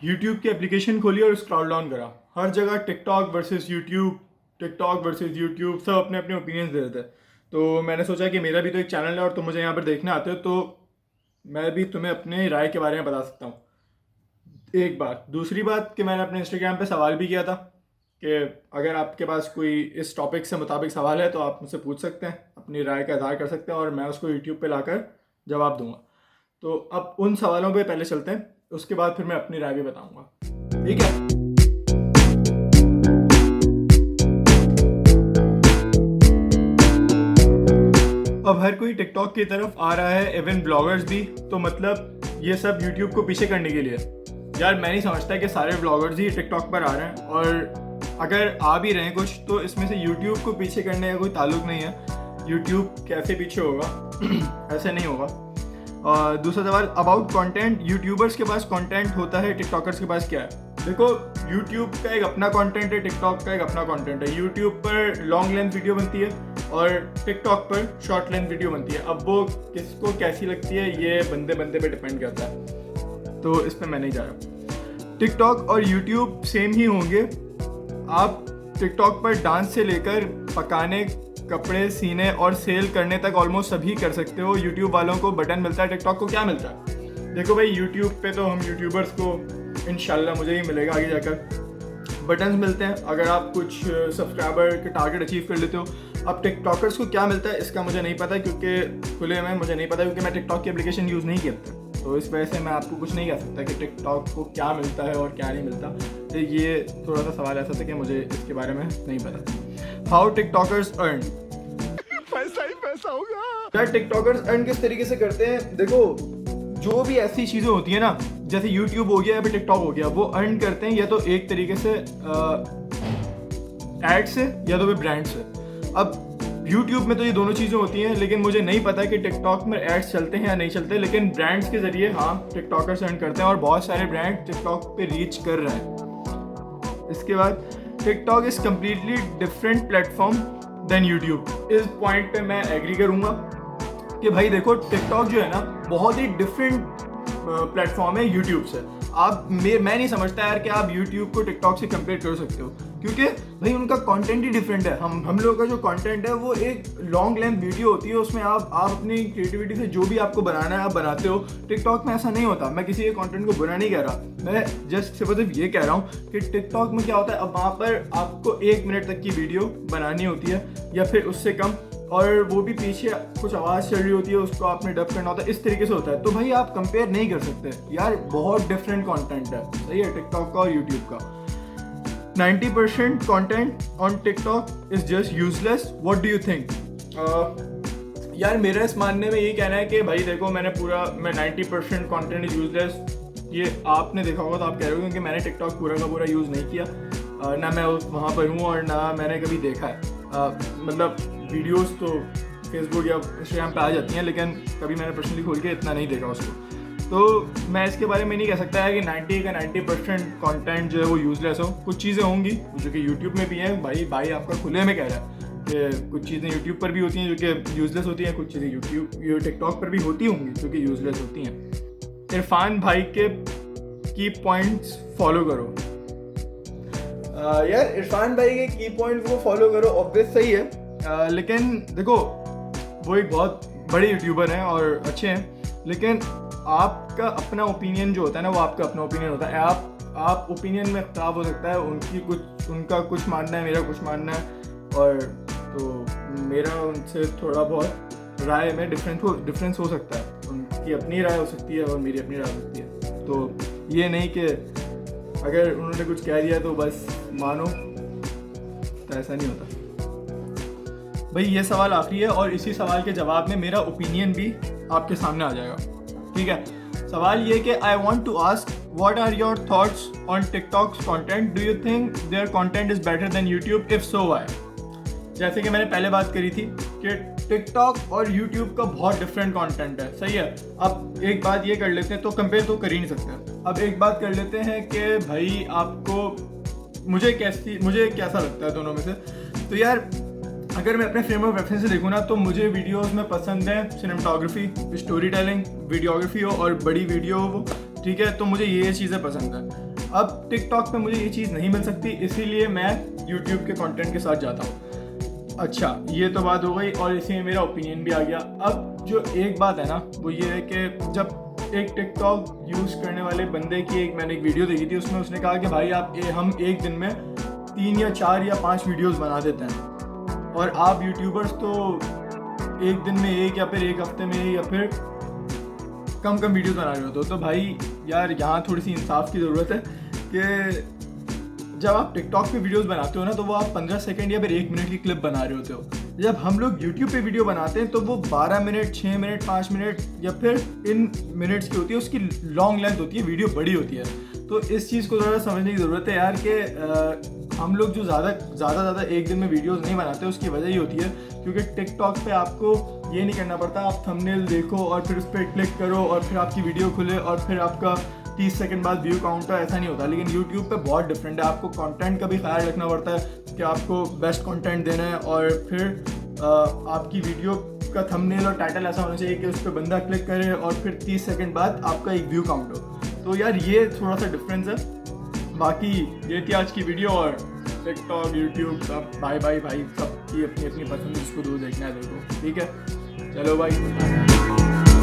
YouTube की application खोली और स्क्रॉल डाउन करा, हर जगह TikTok versus YouTube, TikTok versus YouTube, सब अपने अपने ओपिनियंस दे रहे थे। तो मैंने सोचा कि मेरा भी तो एक चैनल है और तुम मुझे यहाँ पर देखने आते हो, तो मैं भी तुम्हें अपने राय के बारे में बता सकता हूँ। एक बात, दूसरी बात कि मैंने अपने इंस्टाग्राम पे सवाल भी किया था कि अगर आपके पास कोई इस टॉपिक से मुताबिक सवाल है तो आप मुझसे पूछ सकते हैं, अपनी राय का इज़हार कर सकते हैं और मैं उसको यूट्यूब पे लाकर जवाब दूंगा। तो अब उन सवालों पे पहले चलते हैं, उसके बाद फिर मैं अपनी राय भी बताऊंगा, ठीक है। अब हर कोई टिकटॉक की तरफ आ रहा है, इवन ब्लॉगर्स भी, तो मतलब ये सब यूट्यूब को पीछे करने के लिए। यार मैं नहीं समझता कि सारे ब्लॉगर्स ही टिकटॉक पर आ रहे हैं, और अगर आ भी रहे हैं कुछ तो इसमें से यूट्यूब को पीछे करने का कोई ताल्लुक नहीं है। यूट्यूब कैसे पीछे होगा ऐसे नहीं होगा। और दूसरा सवाल अबाउट कंटेंट, यूट्यूबर्स के पास कंटेंट होता है, टिकटॉकर्स के पास क्या है? देखो, यूट्यूब का एक अपना कंटेंट है, टिकटॉक का एक अपना कंटेंट है। यूट्यूब पर लॉन्ग लेंथ वीडियो बनती है और टिकटॉक पर शॉर्ट लेंथ वीडियो बनती है। अब वो किसको कैसी लगती है ये बंदे बंदे पे डिपेंड करता है, तो इस पर मैं नहीं जा रहा। टिकटॉक और यूट्यूब सेम ही होंगे। आप टिकटॉक पर डांस से लेकर पकाने, कपड़े सीने और सेल करने तक ऑलमोस्ट सभी कर सकते हो। यूट्यूब वालों को बटन मिलता है, टिकटॉक को क्या मिलता है? देखो भाई, यूट्यूब पे तो हम यूट्यूबर्स को इंशाल्लाह मुझे ही मिलेगा आगे जाकर, बटन्स मिलते हैं अगर आप कुछ सब्सक्राइबर के टारगेट अचीव कर लेते हो। अब टिकटॉकर्स को क्या मिलता है इसका मुझे नहीं पता, क्योंकि खुले में मुझे नहीं पता, क्योंकि मैं टिकटॉक की एप्लीकेशन यूज़ नहीं करता। तो इस वजह से मैं आपको कुछ नहीं कह सकता कि टिकटॉक को क्या मिलता है और क्या नहीं मिलता। तो ये थोड़ा सा सवाल ऐसा था कि मुझे इसके बारे में नहीं पता। हाउ टिकटॉकर्स अर्न, पैसा ही पैसा होगा। यार टिकटॉकर्स अर्न किस तरीके से करते हैं? देखो, जो भी ऐसी चीज़ें होती है ना, जैसे यूट्यूब हो गया या फिर टिकटॉक हो गया, वो अर्न करते हैं या तो एक तरीके से एड से या तो फिर ब्रांड से। अब यूट्यूब में तो ये दोनों चीज़ें होती हैं, लेकिन मुझे नहीं पता कि टिकटॉक में एड्स चलते हैं या नहीं चलते, लेकिन ब्रांड्स के जरिए हाँ टिकटॉकर्स अर्न करते हैं और बहुत सारे ब्रांड टिकटॉक पे रीच कर रहे हैं। इसके बाद TikTok is completely different platform than YouTube. इस पॉइंट पे मैं एग्री करूँगा कि भाई देखो, टिकटॉक जो है ना बहुत ही डिफरेंट प्लेटफॉर्म है यूट्यूब से। आप मैं नहीं समझता यार कि आप यूट्यूब को टिकटॉक से कंपेयर कर सकते हो, क्योंकि भाई उनका कंटेंट ही डिफरेंट है। हम लोगों का जो कंटेंट है वो एक लॉन्ग लेंथ वीडियो होती है, उसमें आप अपनी क्रिएटिविटी से जो भी आपको बनाना है आप बनाते हो। टिकटॉक में ऐसा नहीं होता। मैं किसी के कंटेंट को बुरा नहीं कह रहा, मैं जस्ट सिर्फ ये कह रहा हूँ कि टिकटॉक में क्या होता है, अब वहाँ पर आपको 1 मिनट तक की वीडियो बनानी होती है या फिर उससे कम, और वो भी पीछे कुछ आवाज़ चल रही होती है, उसको आपने डब करना होता है, इस तरीके से होता है। तो भाई आप कंपेयर नहीं कर सकते यार, बहुत डिफरेंट कंटेंट है, सही है, टिकटॉक का और यूट्यूब का। 90% content on TikTok is just useless. What do you think? यार मेरा इस मानने में यही कहना है कि भाई देखो, मैं 90% कंटेंट इज यूजलेस, ये आपने देखा होगा तो आप कह रहे हो, क्योंकि मैंने टिकटॉक पूरा का पूरा यूज़ नहीं किया, ना मैं वहाँ पर हूँ और ना मैंने कभी देखा है। मतलब वीडियोस तो फेसबुक या इंस्टाग्राम पे आ जाती हैं, लेकिन कभी मैंने पर्सनली खोल के इतना नहीं देखा उसको। तो मैं इसके बारे में नहीं कह सकता है कि 90% कंटेंट जो है वो यूजलेस हो। कुछ चीज़ें होंगी जो कि यूट्यूब में भी हैं। भाई आपका खुले में कह रहा है कि कुछ चीज़ें यूट्यूब पर भी होती हैं जो कि यूजलेस होती हैं, कुछ चीज़ें टिकटॉक पर भी होती होंगी जो कि यूजलेस होती हैं। इरफान भाई के की पॉइंट्स फॉलो करो। यार इरफान भाई के की पॉइंट्स को फॉलो करो, ऑब्वियस सही है। लेकिन देखो, वो एक बहुत बड़े यूट्यूबर हैं और अच्छे हैं, लेकिन आपका अपना ओपिनियन जो होता है ना, वो आपका अपना ओपिनियन होता है। आप ओपिनियन में खराब हो सकता है, उनका कुछ मानना है, मेरा कुछ मानना है, और तो मेरा उनसे थोड़ा बहुत राय में डिफरेंस हो सकता है। उनकी अपनी राय हो सकती है और मेरी अपनी राय हो सकती है। तो ये नहीं कि अगर उन्होंने कुछ कह दिया तो बस मानो, तो ऐसा नहीं होता। भाई ये सवाल आखिरी है और इसी सवाल के जवाब में मेरा ओपिनियन भी आपके सामने आ जाएगा, ठीक है। सवाल ये कि I want to ask what are your thoughts on TikTok's content, do you think their content is better than YouTube, if so why? जैसे कि मैंने पहले बात करी थी कि टिकटॉक और यूट्यूब का बहुत डिफरेंट कंटेंट है, सही है। अब एक बात ये कर लेते हैं, तो कंपेयर तो कर ही नहीं सकते। अब एक बात कर लेते हैं कि भाई आपको मुझे कैसा लगता है दोनों में से। तो यार अगर मैं अपने फ्रेम ऑफ रेफरेंस से देखूँ ना, तो मुझे वीडियोस में पसंद है सिनेमेटोग्राफी, स्टोरी टेलिंग, वीडियोग्राफी हो और बड़ी वीडियो हो, ठीक है। तो मुझे ये चीज़ें पसंद है। अब टिकटॉक पे मुझे ये चीज़ नहीं मिल सकती, इसीलिए मैं यूट्यूब के कंटेंट के साथ जाता हूँ। अच्छा, ये तो बात हो गई और इसी में मेरा ओपिनियन भी आ गया। अब जो एक बात है ना वो ये है कि जब एक टिकटॉक यूज़ करने वाले बंदे की मैंने एक वीडियो देखी थी, उसमें उसने कहा कि भाई हम एक दिन में 3 या 4 या 5 वीडियोस बना देते हैं और आप यूट्यूबर्स तो एक दिन में 1 या फिर 1 हफ्ते में या फिर कम वीडियोस बना रहे हो। तो भाई यार यहाँ थोड़ी सी इंसाफ की ज़रूरत है कि जब आप टिकटॉक पे वीडियोस बनाते हो ना तो वो आप 15 सेकंड या फिर 1 मिनट की क्लिप बना रहे होते हो। जब हम लोग यूट्यूब पे वीडियो बनाते हैं तो वो 12 मिनट, 6 मिनट, 5 मिनट या फिर इन मिनट्स की होती है, उसकी लॉन्ग लेंथ होती है, वीडियो बड़ी होती है। तो इस चीज़ को थोड़ा समझने की ज़रूरत है यार कि हम लोग जो ज़्यादा एक दिन में वीडियोस नहीं बनाते, उसकी वजह ही होती है क्योंकि टिकटॉक पे आपको ये नहीं करना पड़ता, आप थंबनेल देखो और फिर उस पर क्लिक करो और फिर आपकी वीडियो खुले और फिर आपका 30 सेकंड बाद व्यू काउंट है, ऐसा नहीं होता। लेकिन यूट्यूब पे बहुत डिफरेंट है, आपको कंटेंट का भी ख्याल रखना पड़ता है कि आपको बेस्ट कंटेंट देना है और फिर आपकी वीडियो का थंबनेल और टाइटल ऐसा होना चाहिए कि उस पर बंदा क्लिक करे और फिर 30 सेकंड बाद आपका एक व्यू काउंट हो। तो यार ये थोड़ा सा डिफरेंस है। बाकी ये थी आज की वीडियो और टिकटॉक, यूट्यूब सब बाय भाई, सबकी अपनी अपनी पसंद, जिसको दूर देखना है देखो, ठीक है। चलो भाई।